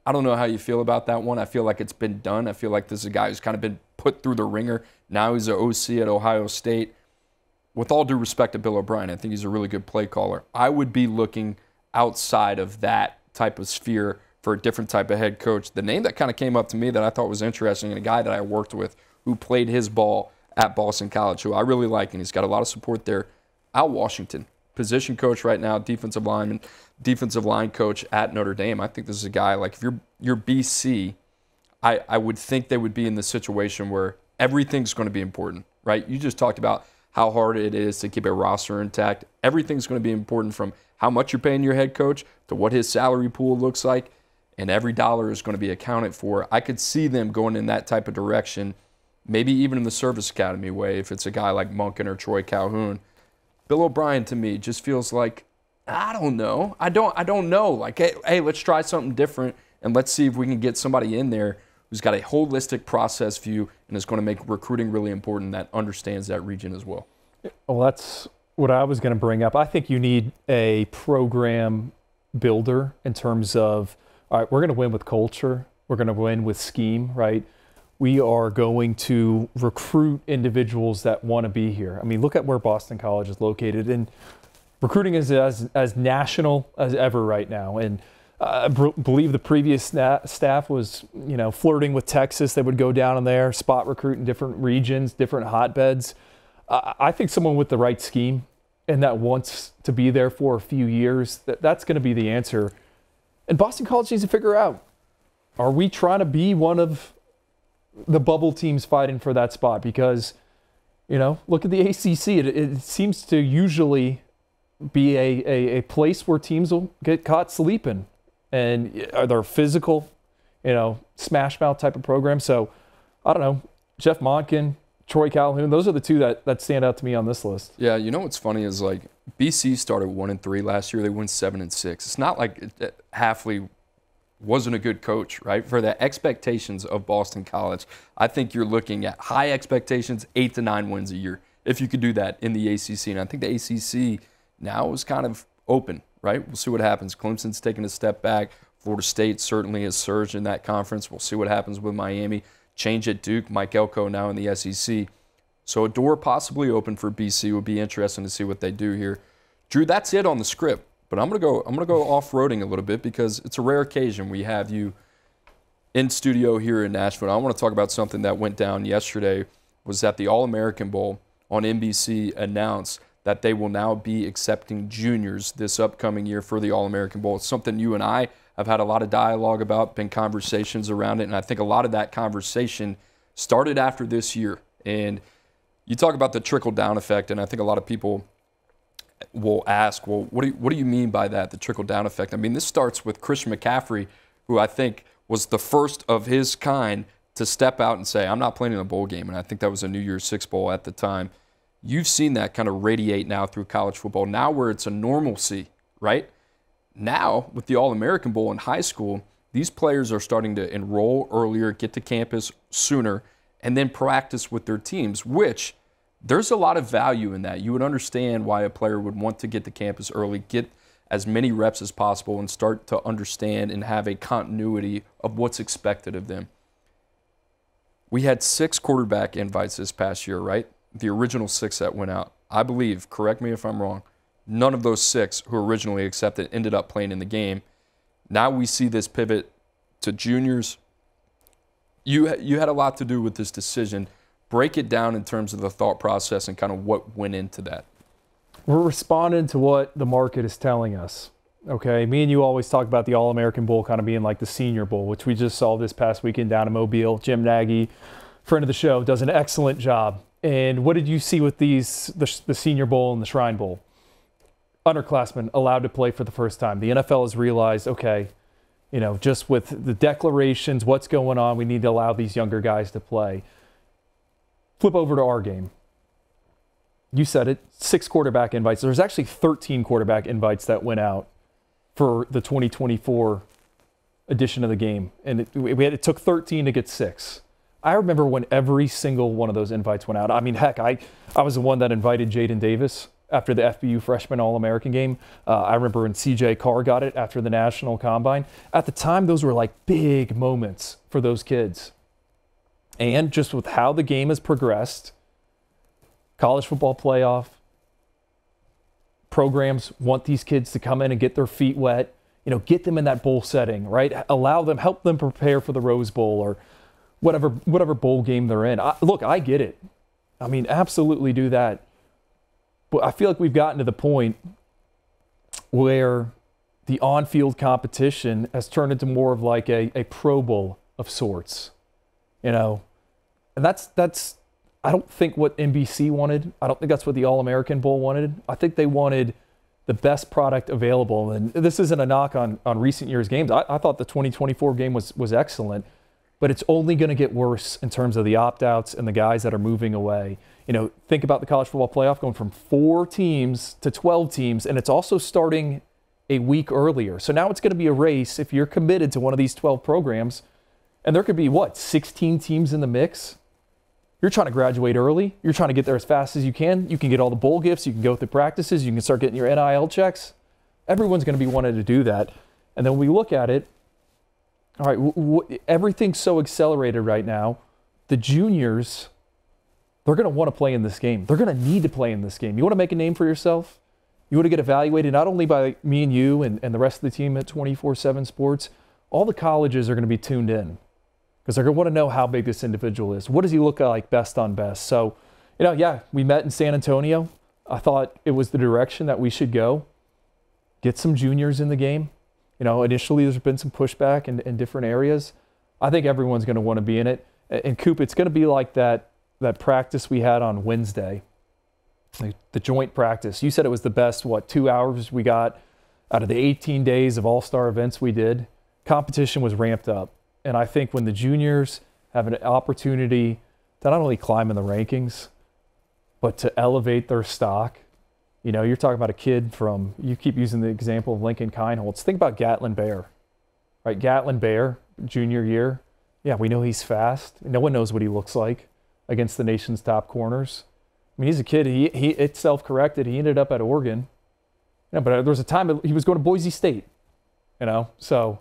I don't know how you feel about that one. I feel like it's been done. I feel like this is a guy who's kind of been put through the ringer. Now he's an OC at Ohio State. With all due respect to Bill O'Brien, I think he's a really good play caller. I would be looking outside of that type of sphere for a different type of head coach. The name that kind of came up to me that I thought was interesting, and a guy that I worked with who played his ball at Boston College, who I really like, and he's got a lot of support there, Al Washington, position coach right now, defensive line coach at Notre Dame. I think this is a guy, like, if you're BC, I would think they would be in the situation where everything's going to be important, right? You just talked about how hard it is to keep a roster intact. Everything's going to be important, from how much you're paying your head coach to what his salary pool looks like, and every dollar is going to be accounted for. I could see them going in that type of direction, maybe even in the service academy way, if it's a guy like Monken or Troy Calhoun. Bill O'Brien, to me, just feels like, I don't know. I don't know. Like, hey, let's try something different, and let's see if we can get somebody in there who's got a holistic process view and is going to make recruiting really important, that understands that region as well. Well, that's what I was going to bring up. I think you need a program builder in terms of, all right, we're going to win with culture. We're going to win with scheme, right? We are going to recruit individuals that want to be here. I mean, look at where Boston College is located, and recruiting is as national as ever right now. And I believe the previous staff was, flirting with Texas. They would go down in there, spot recruit in different regions, different hotbeds. I think someone with the right scheme and that wants to be there for a few years, that's going to be the answer. And Boston College needs to figure out, are we trying to be one of the bubble teams fighting for that spot? Because, look at the ACC. It seems to usually be a place where teams will get caught sleeping. And they're physical, smash mouth type of program. So, I don't know, Jeff Monken, Troy Calhoun, those are the two that stand out to me on this list. Yeah, what's funny is, like, BC started 1-3 last year. They went 7-6. It's not like Hafley wasn't a good coach, right? For the expectations of Boston College, I think you're looking at high expectations, 8 to 9 wins a year, if you could do that in the ACC. And I think the ACC now is kind of open, right? We'll see what happens. Clemson's taking a step back. Florida State certainly has surged in that conference. We'll see what happens with Miami. Change at Duke. Mike Elko now in the SEC. So a door possibly open for BC. Would be interesting to see what they do here. Drew, that's it on the script. But I'm gonna go off-roading a little bit, because it's a rare occasion we have you in studio here in Nashville. I want to talk about something that went down yesterday. Was that the All-American Bowl on NBC announced that they will now be accepting juniors this upcoming year for the All-American Bowl. It's something you and I have had a lot of dialogue about, been conversations around it, and I think a lot of that conversation started after this year. And you talk about the trickle-down effect, and I think a lot of people will ask, well, what do you mean by that, the trickle-down effect? I mean, this starts with Christian McCaffrey, who I think was the first of his kind to step out and say, I'm not playing in a bowl game, and I think that was a New Year's Six Bowl at the time. You've seen that kind of radiate now through college football, now where it's a normalcy, right? Now, with the All-American Bowl in high school, these players are starting to enroll earlier, get to campus sooner, and then practice with their teams, which there's a lot of value in that. You would understand why a player would want to get to campus early, get as many reps as possible, and start to understand and have a continuity of what's expected of them. We had 6 quarterback invites this past year, right? The original 6 that went out. I believe, correct me if I'm wrong, none of those 6 who originally accepted ended up playing in the game. Now we see this pivot to juniors. You had a lot to do with this decision. Break it down in terms of the thought process and kind of what went into that. We're responding to what the market is telling us. Okay, me and you always talk about the All-American Bowl kind of being like the Senior Bowl, which we just saw this past weekend down in Mobile. Jim Nagy, friend of the show, does an excellent job. And what did you see with the Senior Bowl and the Shrine Bowl? Underclassmen allowed to play for the first time. The NFL has realized, okay, you know, just with the declarations, what's going on, we need to allow these younger guys to play. Flip over to our game. You said it, 6 quarterback invites. There's actually 13 quarterback invites that went out for the 2024 edition of the game. And it took 13 to get 6. I remember when every single one of those invites went out. I mean, heck, I was the one that invited Jaden Davis after the FBU Freshman All-American game. I remember when CJ Carr got it after the National Combine. At the time, those were like big moments for those kids. And just with how the game has progressed, college football playoff, programs want these kids to come in and get their feet wet, you know, get them in that bowl setting, right? Allow them, help them prepare for the Rose Bowl or whatever bowl game they're in. Look, I get it. I mean, absolutely do that. But I feel like we've gotten to the point where the on-field competition has turned into more of like a Pro Bowl of sorts, you know? And that's I don't think what NBC wanted. I don't think that's what the All-American Bowl wanted. I think they wanted the best product available. And this isn't a knock on recent years' games. I thought the 2024 game was excellent, but it's only going to get worse in terms of the opt-outs and the guys that are moving away. You know, think about the college football playoff going from 4 teams to 12 teams, and it's also starting a week earlier. So now it's going to be a race if you're committed to one of these 12 programs, and there could be, 16 teams in the mix? You're trying to graduate early. You're trying to get there as fast as you can. You can get all the bowl gifts. You can go through practices. You can start getting your NIL checks. Everyone's going to be wanting to do that. And then we look at it, all right, everything's so accelerated right now. The juniors, they're going to want to play in this game. They're going to need to play in this game. You want to make a name for yourself? You want to get evaluated not only by me and you and the rest of the team at 24/7 Sports, all the colleges are going to be tuned in, because they're going to want to know how big this individual is. What does he look like best on best? So, you know, yeah, we met in San Antonio. I thought it was the direction that we should go. Get some juniors in the game. You know, initially there's been some pushback in different areas. I think everyone's going to want to be in it. And Coop, it's going to be like that practice we had on Wednesday, the joint practice. You said it was the best, 2 hours we got out of the 18 days of all-star events we did. Competition was ramped up. And I think when the juniors have an opportunity to not only climb in the rankings, but to elevate their stock, you know, you're talking about a kid from, you keep using the example of Lincoln Kineholtz. Think about Gatlin Bair, right? Gatlin Bair, junior year. Yeah, we know he's fast. No one knows what he looks like against the nation's top corners. I mean, he's a kid. It's self-corrected. He ended up at Oregon. Yeah, but there was a time he was going to Boise State, you know? So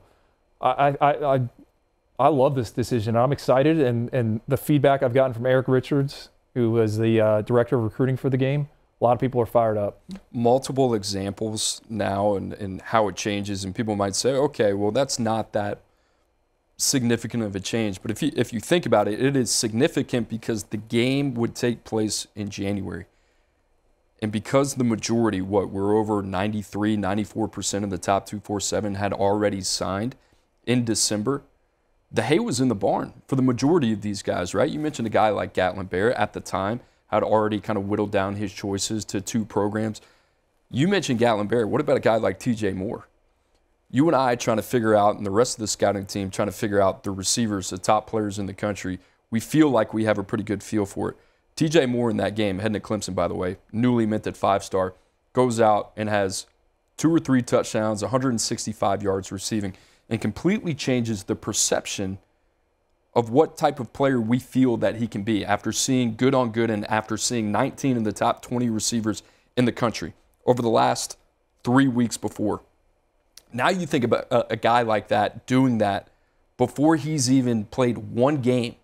I love this decision. I'm excited, and the feedback I've gotten from Eric Richards, who was the director of recruiting for the game, a lot of people are fired up. Multiple examples now and how it changes, and people might say, okay, well, that's not that significant of a change. But if you think about it, it is significant because the game would take place in January. And because the majority, we're over 93, 94% of the top 247 had already signed in December, the hay was in the barn for the majority of these guys, right? You mentioned a guy like Gatlin Bair at the time had already kind of whittled down his choices to 2 programs. You mentioned Gatlin Bair. What about a guy like TJ Moore? you and I trying to figure out, and the rest of the scouting team trying to figure out the receivers, the top players in the country, we feel like we have a pretty good feel for it. TJ Moore in that game, heading to Clemson, by the way, newly minted 5-star, goes out and has 2 or 3 touchdowns, 165 yards receiving, and completely changes the perception of what type of player we feel that he can be after seeing good on good and after seeing 19 of the top 20 receivers in the country over the last 3 weeks before. Now you think about a guy like that doing that before he's even played one game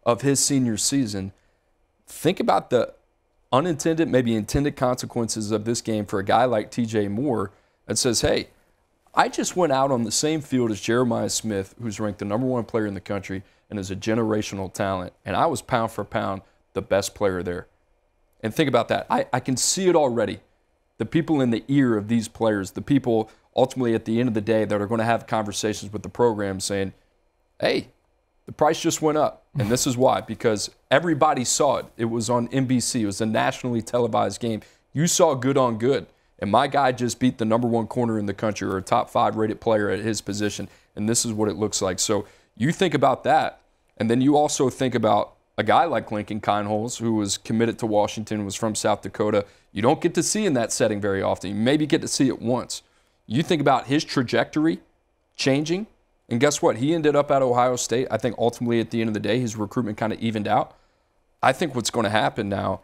of his senior season. Think about the unintended, maybe intended consequences of this game for a guy like TJ Moore that says, hey, I just went out on the same field as Jeremiah Smith, who's ranked the #1 player in the country and is a generational talent, and I was pound for pound the best player there. And think about that. I can see it already. The people in the ear of these players, the people ultimately at the end of the day that are going to have conversations with the program saying, hey, the price just went up. And this is why, because everybody saw it. It was on NBC. It was a nationally televised game. You saw good on good. And my guy just beat the #1 corner in the country or a top 5 rated player at his position. And this is what it looks like. So you think about that. And then you also think about a guy like Lincoln Kienholz, who was committed to Washington, was from South Dakota. You don't get to see in that setting very often. You maybe get to see it once. You think about his trajectory changing, and guess what? He ended up at Ohio State. I think ultimately at the end of the day, his recruitment kind of evened out. I think what's going to happen now,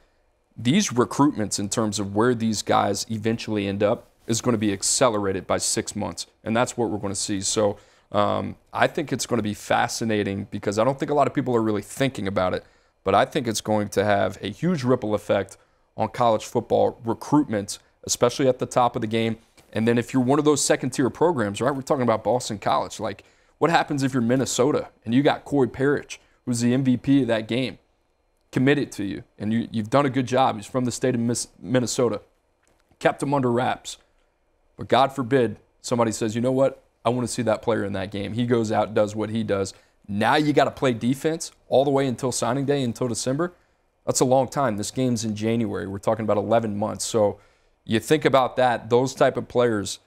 these recruitments in terms of where these guys eventually end up is going to be accelerated by 6 months, and that's what we're going to see. So I think it's going to be fascinating because I don't think a lot of people are really thinking about it, but I think it's going to have a huge ripple effect on college football recruitment, especially at the top of the game. And then if you're one of those second-tier programs, right, we're talking about Boston College. Like, what happens if you're Minnesota and you got Corey Parrish, who's the MVP of that game, committed to you, and you've done a good job. He's from the state of Minnesota. Kept him under wraps. But God forbid somebody says, you know what, I want to see that player in that game. He goes out, does what he does. Now you got to play defense all the way until signing day, until December. That's a long time. This game's in January. We're talking about 11 months. So you think about that, those type of players,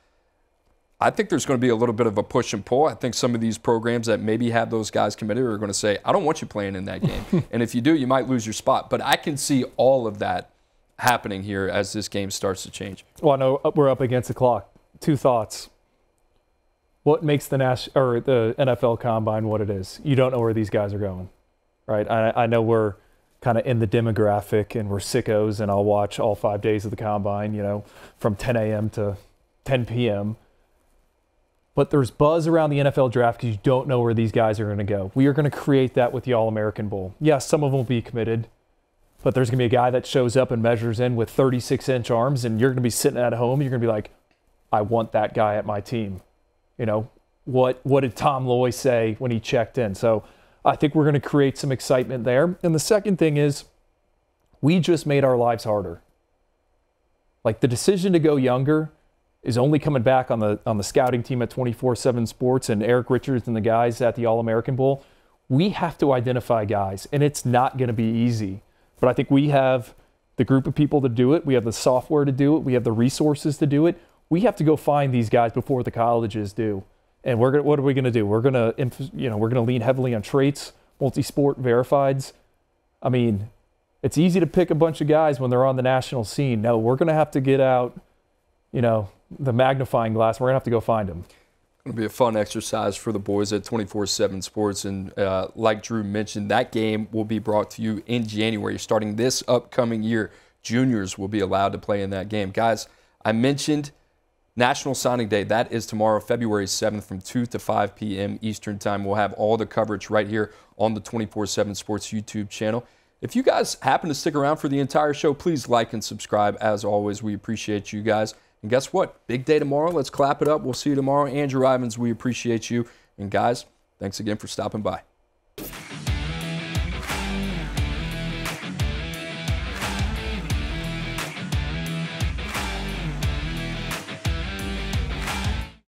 I think there's going to be a little bit of a push and pull. I think some of these programs that maybe have those guys committed are going to say, I don't want you playing in that game. And if you do, you might lose your spot. But I can see all of that happening here as this game starts to change. Well, I know we're up against the clock. 2 thoughts. What makes the NFL Combine what it is? You don't know where these guys are going, right? I know we're kind of in the demographic and we're sickos, and I'll watch all 5 days of the Combine, you know, from 10 a.m. to 10 p.m. But there's buzz around the NFL draft because you don't know where these guys are going to go. We are going to create that with the All-American Bowl. Yes, some of them will be committed, but there's going to be a guy that shows up and measures in with 36-inch arms, and you're going to be sitting at home. You're going to be like, I want that guy at my team. You know, what did Tom Loy say when he checked in? So I think we're going to create some excitement there. And the second thing is, we just made our lives harder. Like, the decision to go younger is only coming back on the scouting team at 24/7 Sports and Eric Richards and the guys at the All-American Bowl. We have to identify guys, and it's not going to be easy. But I think we have the group of people to do it. We have the software to do it. We have the resources to do it. We have to go find these guys before the colleges do. And what are we going to do? We're going to lean heavily on traits, multi-sport verifieds. I mean, it's easy to pick a bunch of guys when they're on the national scene. No, we're going to have to get out, you know, the magnifying glass. We're going to have to go find them. It'll be a fun exercise for the boys at 24/7 Sports. And like Drew mentioned, that game will be brought to you in January. Starting this upcoming year, juniors will be allowed to play in that game. Guys, I mentioned National Signing Day. That is tomorrow, February 7th from 2 to 5 p.m. Eastern Time. We'll have all the coverage right here on the 24/7 Sports YouTube channel. If you guys happen to stick around for the entire show, please like and subscribe. As always, we appreciate you guys. And guess what? Big day tomorrow. Let's clap it up. We'll see you tomorrow. Andrew Ivins, we appreciate you. And guys, thanks again for stopping by.